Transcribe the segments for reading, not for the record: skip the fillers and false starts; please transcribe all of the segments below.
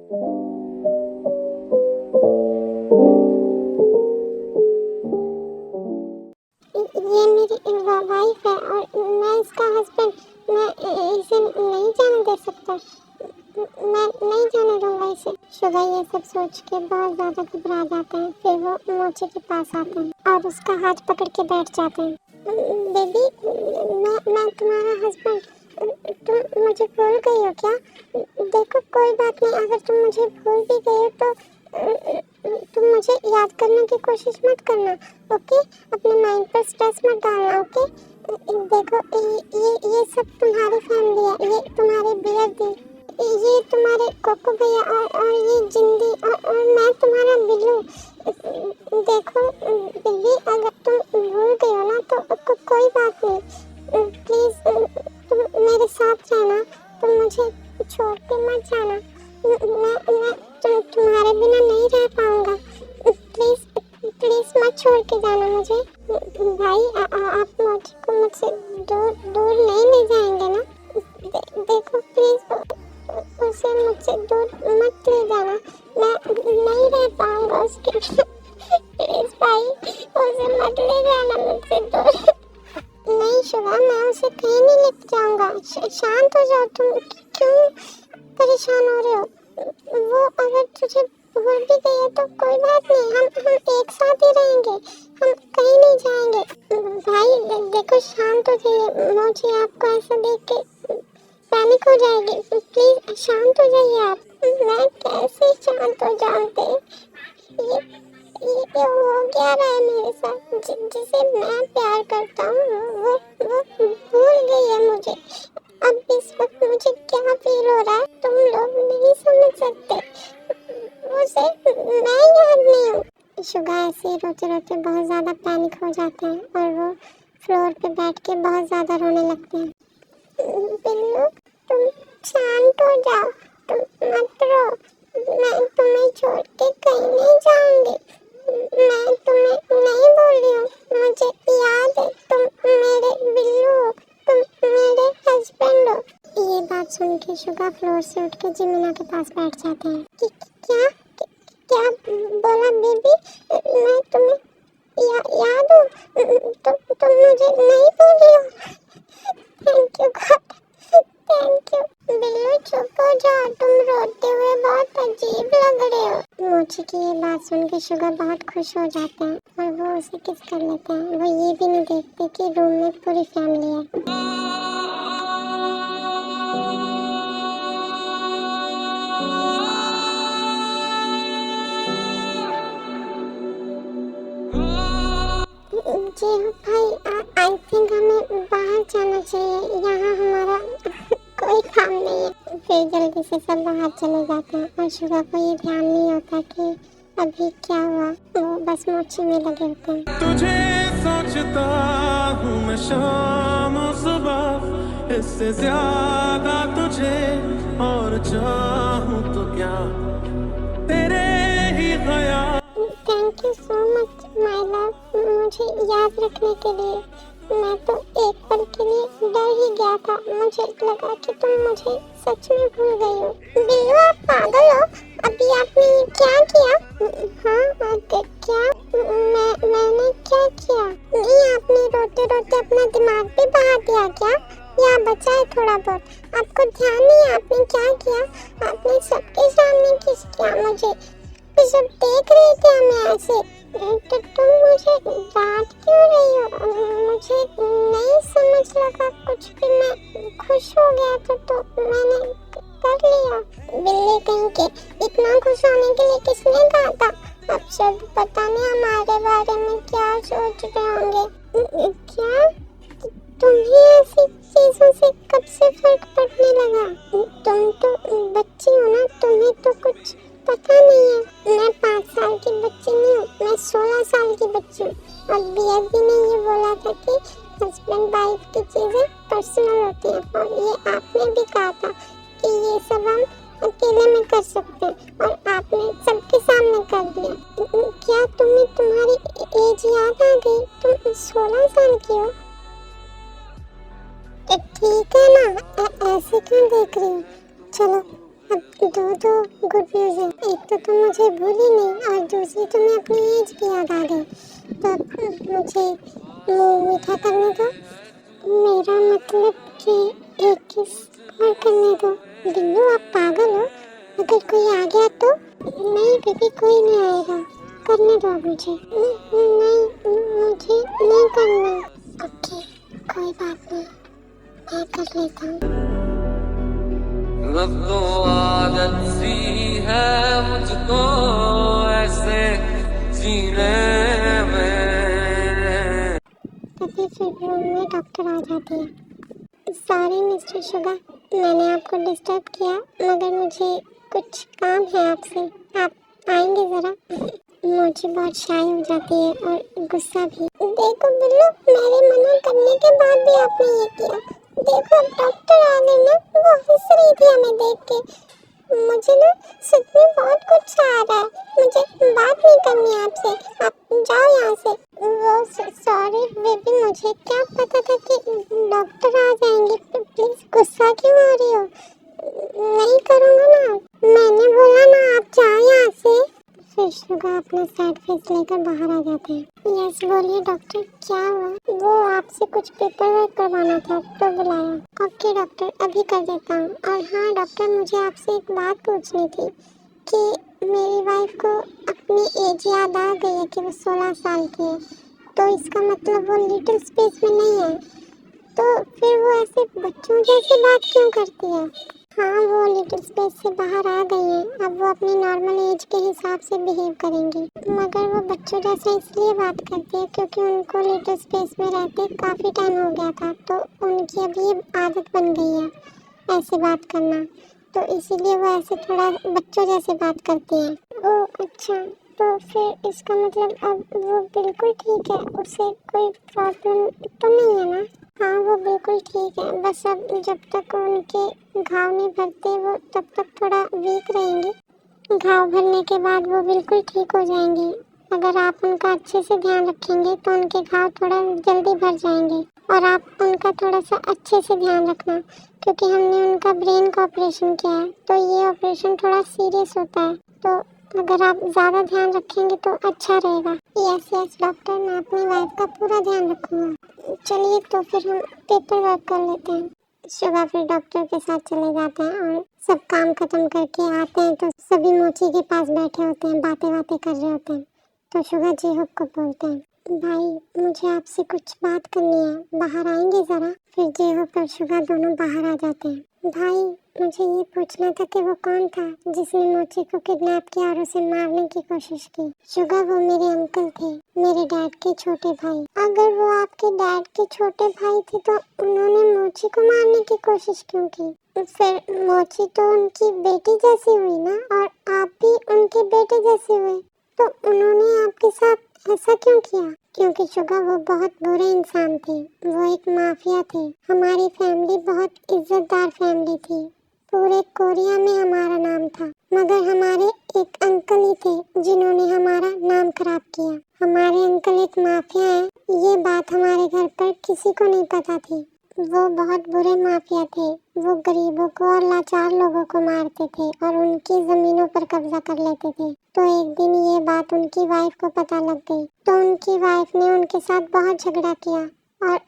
ये मेरी वाइफ है और मैं इसका हस्बैंड। मैं इसे नहीं जाने दे सकता। मैं नहीं जाने दूंगा इसे। शुगा ये सब सोच के बहुत ज्यादा घबरा जाते हैं। फिर वो मोची के पास आते हैं और उसका हाथ पकड़ के बैठ जाते हैं। बेबी, मैं तुम्हारा हस्बैंड। तुम मुझे भूल गई हो क्या? देखो, कोई बात नहीं, अगर तुम मुझे भूल भी गई हो तो तुम मुझे याद करने की कोशिश मत करना, ओके? अपने माइंड पर स्ट्रेस मत डालना, ओके? देखो, ये सब तुम्हारी फैमिली है। ये तुम्हारे बियर दी, ये तुम्हारे कोको भैया और ये जिंदी और मैं तुम्हारा बिल्लू। देखो बिल्ली, अगर तुम भूल गए हो ना तो कोई बात नहीं। प्लीज तुम मेरे साथ रहना। तुम मुझे छोड़ के मत जाना। मैं तुम्हारे बिना नहीं रह पाऊंगा। प्लीज प्लीज मत छोड़ के जाना मुझे। भाई, आप मोची को मुझसे दूर नहीं ले जाएंगे ना? देखो प्लीज, उसे मुझसे दूर मत ले जाना। मैं नहीं रह पाऊंगा उसके बिना। प्लीज भाई, उसे मत ले जाना मुझसे दूर। नहीं शुगा, मैं उसे कहीं नहीं लेके जाऊंगा। शांत हो जाओ। तुम क्यों परेशान हो रहे हो? वो अगर तुझे भूल भी गई है तो कोई बात नहीं। हम एक साथ ही रहेंगे। हम कहीं नहीं जाएंगे। भाई देखो, शांत हो जाइए। मोची आपको ऐसा देख के पैनिक हो जाएगी। प्लीज शांत हो जाइए आप। मैं कैसे शांत हो जाऊंगी? ये हो क्या रहा है मेरे साथ? जिसे मैं प्यार करता हूँ वो भूल गई है मुझे। अब इस वक्त मुझे क्या फील हो रहा है तुम लोग नहीं समझ सकते। उसे मैं याद नहीं हूँ। शुगा ऐसे रोते रोते बहुत ज्यादा पैनिक हो जाते हैं और वो फ्लोर पे बैठ के बहुत ज्यादा रोने लगते हैं। बिल्लू, तुम शांत हो जाओ। तुम मत रो। मैं तुम्हें छोड़ के कहीं नहीं जाऊंगी। मैं तुम्हें नहीं बोल रही हूँ। मुझे याद है, तुम मेरे बिल्लू हो। तुम मेरे हस्बैंड हो। ये बात सुन के शुगा फ्लोर से उठ के जिमिना के पास बैठ जाते हैं। क्या क्या बोला बेबी? मैं तुम्हें याद हूँ? तुम मुझे नहीं बोली हो। Thank you God, thank you. Billu चुप हो जाओ। तुम रोते हुए बहुत अजीब लग रहे हो। मोची की ये बात सुन के शुगर बहुत खुश हो जाते हैं और वो उसे किस कर लेते हैं। वो ये भी नहीं देखते कि रूम में पूरी फैमिली है। जी भाई, आई थिंक हमें बाहर जाना चाहिए। यहाँ हमारा कोई काम नहीं है। फिर जल्दी से सब बाहर चले जाते हैं और शुगा को ये ध्यान नहीं होता कि अभी क्या हुआ। वो बस मोची में लगे होते हैं। तुझे सोचता हूँ मैं शाम और सुबह, इससे ज्यादा तुझे और चाहूँ तो क्या तेरे ही ख्याल। Thank you so much my love, मुझे याद रखने के लिए। मैं तो एक पल के लिए डर ही गया था। मुझे लगा कि तुम मुझे सच में भूल गई हो। बिल्लू, आप पागल हो? अभी आपने ये क्या किया? हाँ, क्या? मैंने क्या किया? नहीं, आपने रोते रोते अपना दिमाग भी बहा दिया क्या? या बचा है थोड़ा बहुत? आपको ध्यान नहीं है आपने क्या किया? आपने सबके सामने किस किया मुझे? सब देख रहे थे हमें ऐसे। तो तुम मुझे डांट क्यों रही हो? मुझे नहीं समझ लगा कुछ भी। मैं खुश हो गया था तो मैंने कर लिया। बिल्ली कहीं के, इतना खुश होने के लिए किसने कहा था? अब सब पता नहीं हमारे बारे में क्या सोच रहे होंगे। क्या तुम्हें ऐसी चीजों से कब से फर्क पड़ने लगा? तुम तो बच्ची हो ना, तुम्हें तो कुछ पता नहीं है। मैं 5 साल की बच्ची नहीं हूँ, मैं 16 साल की बच्ची हूँ। और बियर भी ने ये बोला था कि हस्बैंड वाइफ की चीजें पर्सनल होती हैं और ये आपने भी कहा था कि ये सब हम अकेले में कर सकते हैं और आपने सबके सामने कर दिया। क्या तुम्हें तुम्हारी एज याद आ गई? तुम 16 साल की हो। ठीक है ना, ऐसे क्यों देख रही हो? चलो अब दो गुड न्यूज़ है। एक तो तुम मुझे भूली नहीं और दूसरी तुम्हें अपनी एज की याद आ गई। तो अब मुझे मुंह मीठा करने दो। मेरा मतलब कि एक किस और करने दो। बिल्लू आप पागल हो? अगर कोई आ गया तो? नहीं बेबी, कोई नहीं आएगा। करने दो अब मुझे। नहीं, मुझे नहीं करना। ओके, कोई बात नहीं, मैं कर लेता हूँ। अब तो आदत सी है मुझको ऐसे जीने में। तभी फिर रूम में डॉक्टर आ जाती है। सॉरी मिस्टर शुगर, मैंने आपको डिस्टर्ब किया, मगर मुझे कुछ काम है आपसे। आप आएंगे ज़रा? मोची बहुत शाय हो जाती है और गुस्सा भी। देखो बिल्लू, मेरे मना करने के बाद भी आपने ये किया। देखो अब डॉक्टर आ गई ना, वो हंस रही थी हमें देख के। मुझे ना सच में बहुत गुस्सा आ रहा है। मुझे बात नहीं करनी है आपसे, आप जाओ यहाँ से। वो सॉरी बेबी, मुझे क्या पता था कि डॉक्टर आ जाएंगे। प्लीज गुस्सा क्यों हो रही हो? नहीं करूँगा ना, मैंने बोला ना, आप जाओ यहाँ से। फिर शुगा अपना सैड फेस लेकर बाहर आ जाते हैं। यस बोलिए डॉक्टर, क्या हुआ? वो आपसे कुछ पेपर वर्क करवाना था तो बुलाया। ओके डॉक्टर, अभी कर देता हूँ। और हाँ डॉक्टर, मुझे आपसे एक बात पूछनी थी कि मेरी वाइफ को अपनी एज याद आ गई है कि वो 16 साल की है, तो इसका मतलब वो लिटिल स्पेस में नहीं है, तो फिर वो ऐसे बच्चों जैसे बात क्यों करती है? हाँ, वो लिटिल स्पेस से बाहर आ गई हैं। अब वो अपनी नॉर्मल एज के हिसाब से बिहेव करेंगी, मगर वो बच्चों जैसे इसलिए बात करती है क्योंकि उनको लिटिल स्पेस में रहते काफ़ी टाइम हो गया था, तो उनकी अभी आदत बन गई है ऐसे बात करना, तो इसीलिए वो ऐसे थोड़ा बच्चों जैसे बात करती हैं। ओह अच्छा, तो फिर इसका मतलब अब वो बिल्कुल ठीक है, उसे कोई प्रॉब्लम तो नहीं है ना? हाँ वो बिल्कुल ठीक है, बस अब जब तक उनके घाव नहीं भरते वो तब तक थोड़ा वीक रहेंगी। घाव भरने के बाद वो बिल्कुल ठीक हो जाएंगी। अगर आप उनका अच्छे से ध्यान रखेंगे तो उनके घाव थोड़ा जल्दी भर जाएंगे। और आप उनका थोड़ा सा अच्छे से ध्यान रखना, क्योंकि हमने उनका ब्रेन का ऑपरेशन किया है, तो ये ऑपरेशन थोड़ा सीरियस होता है, तो अगर आप ज़्यादा ध्यान रखेंगे तो अच्छा रहेगा। यस यस डॉक्टर, मैं अपनी वाइफ का पूरा ध्यान रखूँगा। चलिए तो फिर हम पेपर वर्क कर लेते हैं। शुगा फिर डॉक्टर के साथ चले जाते हैं और सब काम खत्म करके आते हैं तो सभी मोची के पास बैठे होते हैं, बातें कर रहे होते हैं। तो शुगा जी हुक को बोलते हैं, भाई मुझे आपसे कुछ बात करनी है, बाहर आएंगे ज़रा? फिर जे हुक और शुगा दोनों बाहर आ जाते हैं। भाई मुझे ये पूछना था कि वो कौन था जिसने मोची को किडनैप किया और उसे मारने की कोशिश की? शुगा, वो मेरे अंकल थे, मेरे डैड के छोटे भाई। अगर वो आपके डैड के छोटे भाई थे तो उन्होंने मोची को मारने की कोशिश क्यों की? फिर मोची तो उनकी बेटी जैसी हुई ना, और आप भी उनके बेटे जैसे हुए, तो उन्होंने आपके साथ ऐसा क्यों किया? क्योंकि शुगा वो बहुत बुरे इंसान थे, वो एक माफिया थे। हमारी फैमिली बहुत इज्जतदार फैमिली थी, पूरे कोरिया में हमारा नाम था, मगर हमारे एक अंकल ही थे जिन्होंने हमारा नाम खराब किया। हमारे अंकल एक माफिया हैं, ये बात हमारे घर पर किसी को नहीं पता थी। वो बहुत बुरे माफिया थे, वो गरीबों को और लाचार लोगों को मारते थे और उनकी जमीनों पर कब्जा कर लेते थे। तो एक दिन ये बात उनकी वाइफ को पता लग गई, तो उनकी वाइफ ने उनके साथ बहुत झगड़ा किया और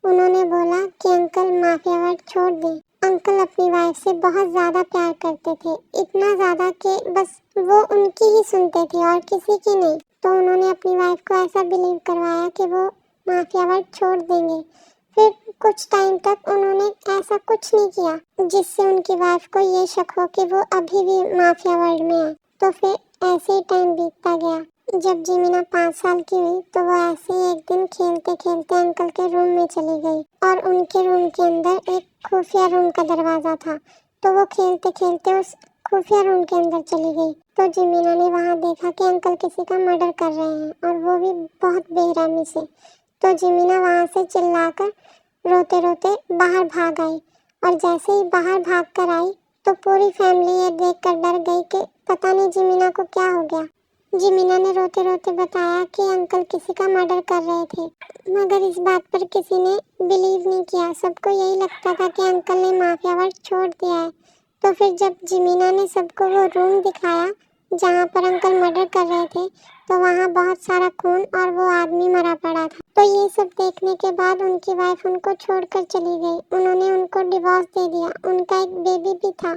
उन्होंने बोला कि अंकल माफिया वर्क छोड़ दें। अंकल अपनी वाइफ से बहुत ज़्यादा प्यार करते थे, इतना ज़्यादा कि बस वो उनकी ही सुनते थे और किसी की नहीं। तो उन्होंने अपनी वाइफ को ऐसा बिलीव करवाया कि वो माफिया वर्क छोड़ देंगे। फिर कुछ टाइम तक उन्होंने ऐसा कुछ नहीं किया जिससे उनकी वाइफ को ये शक हो कि वो अभी भी माफिया वर्ल्ड में है। तो फिर ऐसे ही टाइम बीतता गया। जब जिमीना 5 साल की हुई तो वो ऐसे ही एक दिन खेलते खेलते अंकल के रूम में चली गई और उनके रूम के अंदर एक खुफिया रूम का दरवाज़ा था, तो वो खेलते खेलते उस खुफिया रूम के अंदर चली गई। तो जिमीना ने वहाँ देखा कि अंकल किसी का मर्डर कर रहे हैं और वो भी बहुत बेरहमी से। तो जिमीना वहाँ से चिल्लाकर रोते रोते बाहर भाग आई और जैसे ही बाहर भाग कर आई तो पूरी फैमिली ये देखकर डर गई कि पता नहीं जिमीना को क्या हो गया। जिमीना ने रोते रोते बताया कि अंकल किसी का मर्डर कर रहे थे, मगर इस बात पर किसी ने बिलीव नहीं किया। सबको यही लगता था कि अंकल ने माफिया वर्क छोड़ दिया है। तो फिर जब जिमीना ने सबको वो रूम दिखाया जहाँ पर अंकल मर्डर कर रहे थे, तो वहाँ बहुत सारा खून और वो आदमी मरा पड़ा था। तो ये सब देखने के बाद उनकी वाइफ उनको छोड़कर चली गई। उन्होंने उनको डिवोर्स दे दिया। उनका एक बेबी भी था।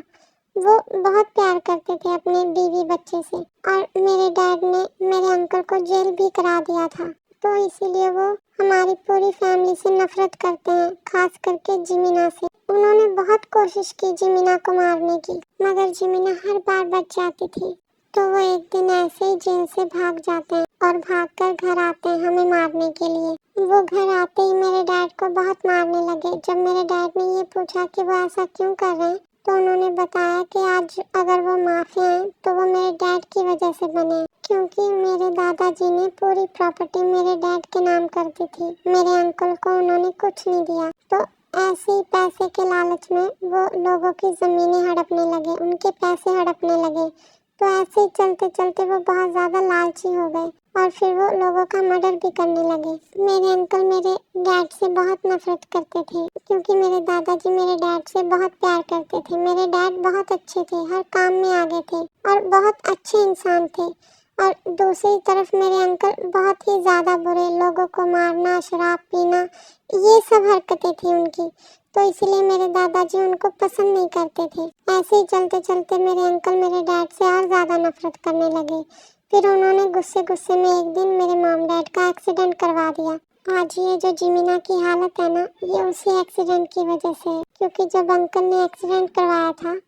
वो बहुत प्यार करते थे अपने बीवी बच्चे से। और मेरे डैड ने मेरे अंकल को जेल भी करा दिया था। तो इसीलिए वो हमारी पूरी फैमिली से नफरत करते हैं, खास करके जिमीना से। उन्होंने बहुत कोशिश की जिमीना को मारने की, मगर जिमीना हर बार बच जाती थी। तो वो एक दिन ऐसे ही जेल से भाग जाते हैं और भागकर घर आते हैं हमें मारने के लिए। वो घर आते ही मेरे डैड को बहुत मारने लगे। जब मेरे डैड ने ये पूछा कि वो ऐसा क्यों कर रहे हैं, तो उन्होंने बताया कि आज अगर वो माफी हैं तो वो मेरे डैड की वजह से बने, क्योंकि मेरे दादाजी ने पूरी प्रॉपर्टी मेरे डैड के नाम कर दी थी। मेरे अंकल को उन्होंने कुछ नहीं दिया। तो ऐसे ही पैसे के लालच में वो लोगों की ज़मीनें हड़पने लगे, उनके पैसे हड़पने लगे। तो ऐसे ही चलते चलते वो बहुत ज़्यादा लालची हो गए और फिर वो लोगों का मर्डर भी करने लगे। मेरे अंकल मेरे डैड से बहुत नफरत करते थे, क्योंकि मेरे दादाजी मेरे डैड से बहुत प्यार करते थे। मेरे डैड बहुत अच्छे थे, हर काम में आगे थे और बहुत अच्छे इंसान थे। और दूसरी तरफ मेरे अंकल बहुत ही ज़्यादा बुरे, लोगों को मारना, शराब पीना, ये सब हरकतें थी उनकी। तो इसलिए मेरे दादाजी उनको पसंद नहीं करते थे। ऐसे ही चलते चलते मेरे अंकल मेरे डैड से और ज़्यादा नफरत करने लगे। फिर उन्होंने गुस्से गुस्से में एक दिन मेरे मॉम डैड का एक्सीडेंट करवा दिया। आज ये जो जिमीना की हालत है ना, ये उसी एक्सीडेंट की वजह से है। क्योंकि जब अंकल ने एक्सीडेंट करवाया था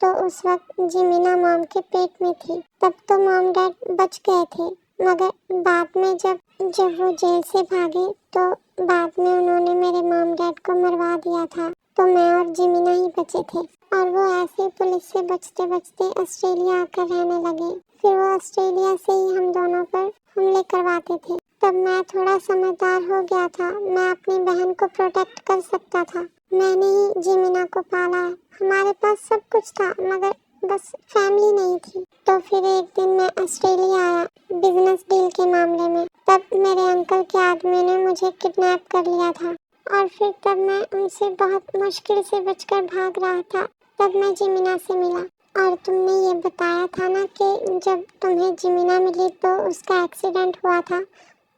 तो उस वक्त जिमीना मॉम के पेट में थी। तब तो मॉम डैड बच गए थे, मगर बाद में जब वो जेल से भागे तो बाद में उन्होंने मेरे मॉम डैड को मरवा दिया था। तो मैं और जिमीना ही बचे थे और वो ऐसे पुलिस से बचते बचते ऑस्ट्रेलिया आकर रहने लगे। फिर वो ऑस्ट्रेलिया से ही हम दोनों पर हमले करवाते थे। तब मैं थोड़ा समझदार हो गया था, मैं अपनी बहन को प्रोटेक्ट कर सकता था। मैंने ही जिमीना को पाला है। हमारे पास सब कुछ था, मगर बस फैमिली नहीं थी। तो फिर एक दिन मैं ऑस्ट्रेलिया आया बिजनेस डील के मामले में। तब मेरे अंकल के आदमी ने मुझे किडनैप कर लिया था और फिर तब मैं उनसे बहुत मुश्किल से बचकर भाग रहा था। तब मैं जिमीना से मिला और तुमने ये बताया था ना कि जब तुम्हें जिमीना मिली तो उसका एक्सीडेंट हुआ था।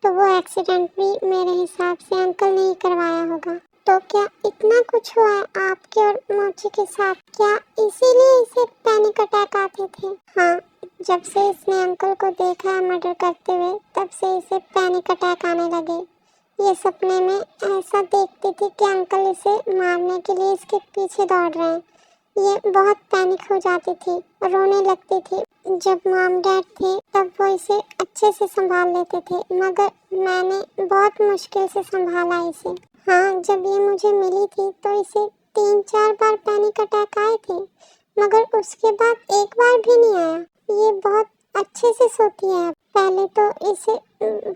तो वो एक्सीडेंट भी मेरे हिसाब से अंकल ने ही करवाया होगा। तो क्या इतना कुछ हुआ है आपके और मोची के साथ? क्या इसीलिए इसे पैनिक अटैक आते थे? हाँ, जब से इसने अंकल को देखा है मर्डर करते हुए, तब से इसे पैनिक अटैक आने लगे। ये सपने में ऐसा देखती थी कि अंकल इसे मारने के लिए इसके पीछे दौड़ रहे हैं। ये बहुत पैनिक हो जाती थी, रोने लगती थी। जब मॉम डैड थे तब वो इसे अच्छे से संभाल लेते थे, मगर मैंने बहुत मुश्किल से संभाला इसे। हाँ, जब ये मुझे मिली थी तो इसे 3-4 बार पैनिक अटैक आए थे, मगर उसके बाद एक बार भी नहीं आया। ये बहुत अच्छे से सोती है। पहले तो इसे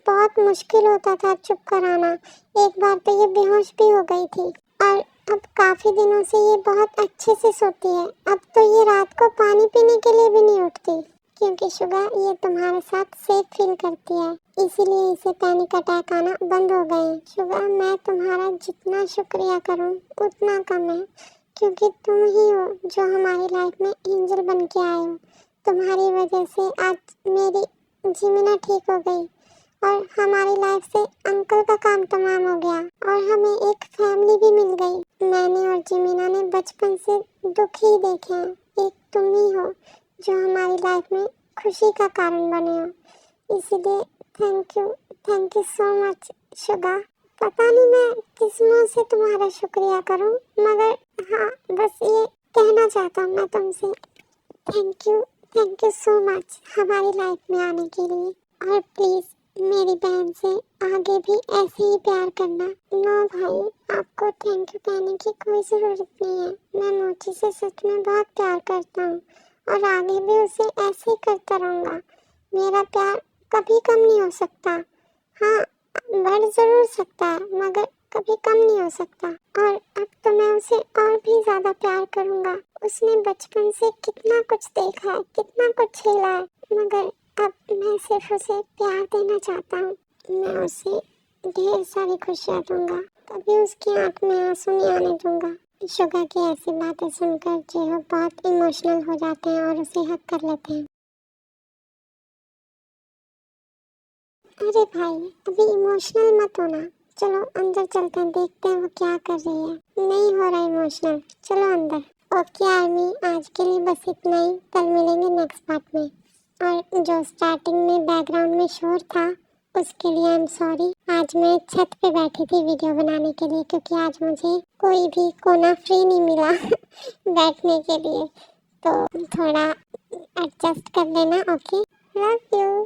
बहुत मुश्किल होता था चुप कराना। एक बार तो ये बेहोश भी हो गई थी और अब काफ़ी दिनों से ये बहुत अच्छे से सोती है। अब तो ये रात को पानी पीने के लिए भी नहीं उठती, क्योंकि शुगर ये तुम्हारे साथ सेफ फील करती है, इसीलिए इसे पैनिक अटैक आना बंद हो गए हैं। शुगर, मैं तुम्हारा जितना शुक्रिया करूं उतना कम है, क्योंकि तुम ही हो जो हमारी लाइफ में एंजल बन के आए हो। तुम्हारी वजह से आज मेरी जिमीना ठीक हो गई और हमारी लाइफ से अंकल का काम तमाम हो गया और हमें एक फैमिली भी मिल गई। मैंने और जिमीना ने बचपन से दुख ही देखे हैं। एक तुम ही हो जो हमारी लाइफ में खुशी का कारण बने हो। इसलिए thank you so much Suga. पता नहीं मैं किस मुँह से तुम्हारा शुक्रिया करूं, मगर हाँ, बस ये कहना चाहता हूँ मैं तुमसे। थैंक यू सो मच हमारी लाइफ में आने के लिए। और प्लीज़ मेरी बहन से आगे भी ऐसे ही प्यार करना। नो भाई, आपको थैंक यू कहने की कोई ज़रूरत नहीं है। मैं मोची से सच में बहुत प्यार करता हूँ और आगे भी उसे ऐसे ही करता रहूँगा। मेरा प्यार कभी कम नहीं हो सकता। हाँ, बढ़ ज़रूर सकता है, मगर कभी कम नहीं हो सकता। और अब तो मैं उसे और भी ज़्यादा प्यार करूँगा। उसने बचपन से कितना कुछ देखा है, कितना कुछ झेला है, मगर अब मैं सिर्फ उसे प्यार देना चाहता हूँ। मैं उसे ढेर सारी खुशियाँ दूँगा, कभी उसकी आँख में आंसू नहीं आने दूँगा। शुगा की ऐसी बातें सुनकर जेहोब बहुत इमोशनल हो जाते हैं और उसे हक कर लेते हैं। अरे भाई, अभी इमोशनल मत होना, चलो अंदर चलते हैं, देखते हैं वो क्या कर रही है। नहीं हो रहा इमोशनल, चलो अंदर। ओके आर्मी, आज के लिए बस इतना ही, कल मिलेंगे नेक्स्ट पार्ट में। और जो स्टार्टिंग में बैकग्राउंड में शोर था उसके लिए आई एम सॉरी। आज मैं छत पे बैठी थी वीडियो बनाने के लिए, क्योंकि आज मुझे कोई भी कोना फ्री नहीं मिला बैठने के लिए, तो थोड़ा एडजस्ट कर लेना। Okay, love you.